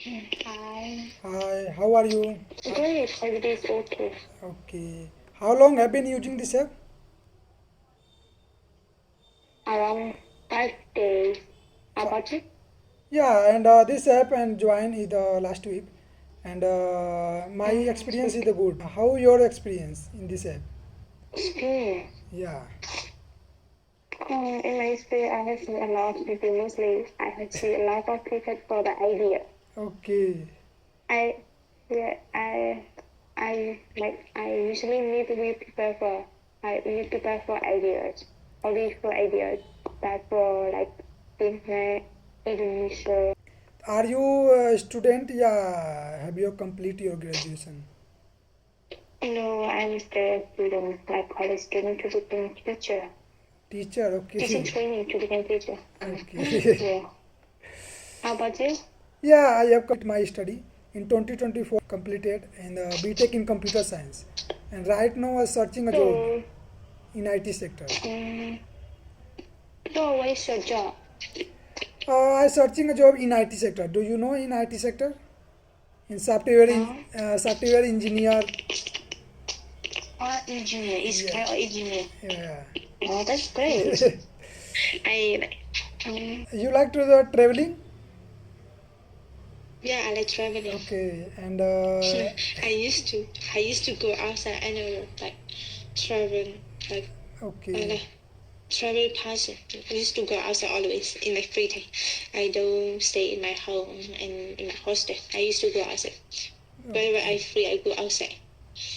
Hi. Hi, how are you? Great, everything is okay. Okay. How long have been using this app? Around 5 days. How Fi- about you? Yeah, and this app and join is the last week, and my That's experience is good. the good. How your experience in this app? Experience. Yeah. In my experience, I have seen a lot of people, mostly I have seen a lot of people for the idea. Okay. I, yeah, I usually meet with people I meet people for ideas, only for ideas, but for like business, Indonesia. Are you a student? Yeah. Have you complete your graduation? No, I'm still a student, like college student to become teacher. Teacher. Teaching Okay. training to become teacher. Okay. Yeah. How about you? Yeah, I have complete my study in 2024. Completed in the BTech in computer science, and right now I'm searching a job So, in IT sector. um, so what is your job? I searching a job in IT sector. Do you know in IT sector? In No? software engineer. Engineer. Is Yeah, kind of engineer. yeah. Oh, that's great. I You like to the traveling? yeah, I like traveling. Okay, and I used to. I used to go outside. I know, like travel, like I okay, like travel person. I used to go outside always in my free time. I don't stay in my home and in my hostel. I used to go outside. Whenever okay, I free, I go outside.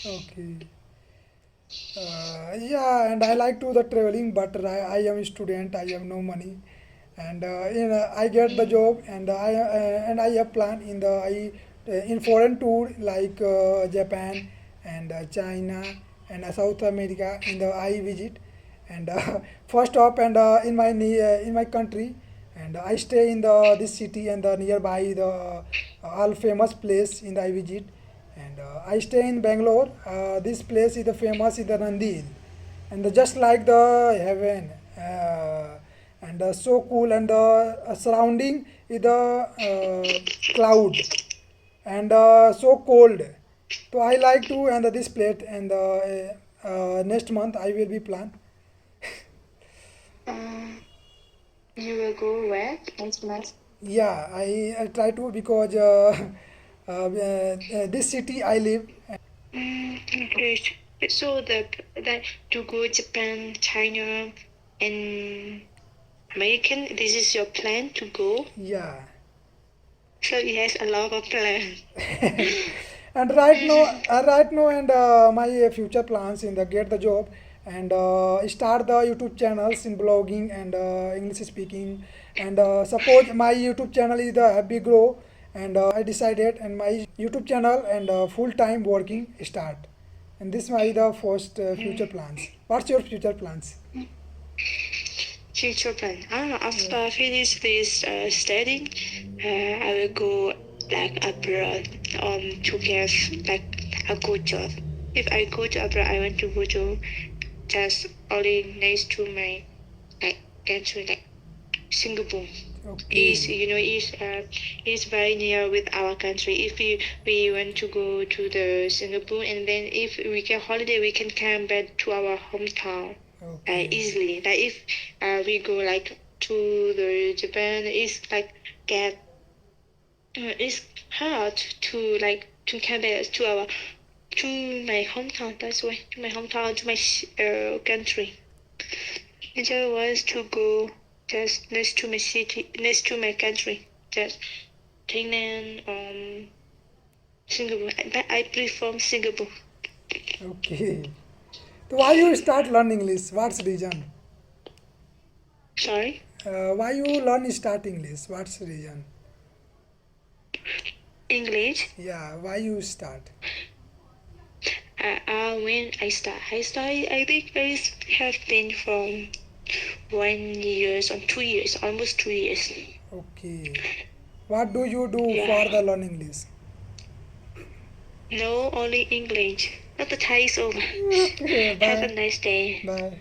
okay. Yeah, and I like to the traveling, but I am a student. I have no money, and I get the Mm. job, and I have plan in the I in foreign tour like Japan and China and South America in the I visit, and first stop and in my country, and I stay in the this city and the nearby the all famous place in the I visit, and I stay in Bangalore. This place is the famous is the Nandi Hill, and just like the heaven, and so cool, and the surrounding is the cloud, and so cold. So I like to and this plate, and next month I will be plan. Um, you will go where next month? Yeah, I try to because this city I live. Great. So the to go Japan, China, and American. This is your plan to go. Yeah. So it has a lot of plan. And right now, and my future plans in the get the job and start the YouTube channels in blogging and English speaking. And suppose my YouTube channel is the happy grow, and I decided and my YouTube channel and full time working start. And this my the first future Mm. plans. What's your future plans? Future plan. Yeah. After I finish this studying, I will go like abroad to get like a good job. If I go to abroad, I want to go to just only next to my like country like Singapore. Is Okay. is very near with our country. If we want to go to the Singapore and then if we get holiday, we can come back to our hometown Okay. easily. Like if we go like to the Japan, it's like get it's hard to like to come back to my hometown. That's why to my hometown to my country. And I was to go just next to my city, next to my country, just Thailand, Singapore. But I prefer Singapore. Okay. So why you start learn English? What's reason? Sorry, Why you learn start English? What's the reason? English. Yeah, why you start? When I start, I think I have been from 1 years or 2 years, almost 2 years. Okay. What do you do Yeah. for the learn English? No, only English. Not the Thai over. Okay, Have a bye. nice day. Bye.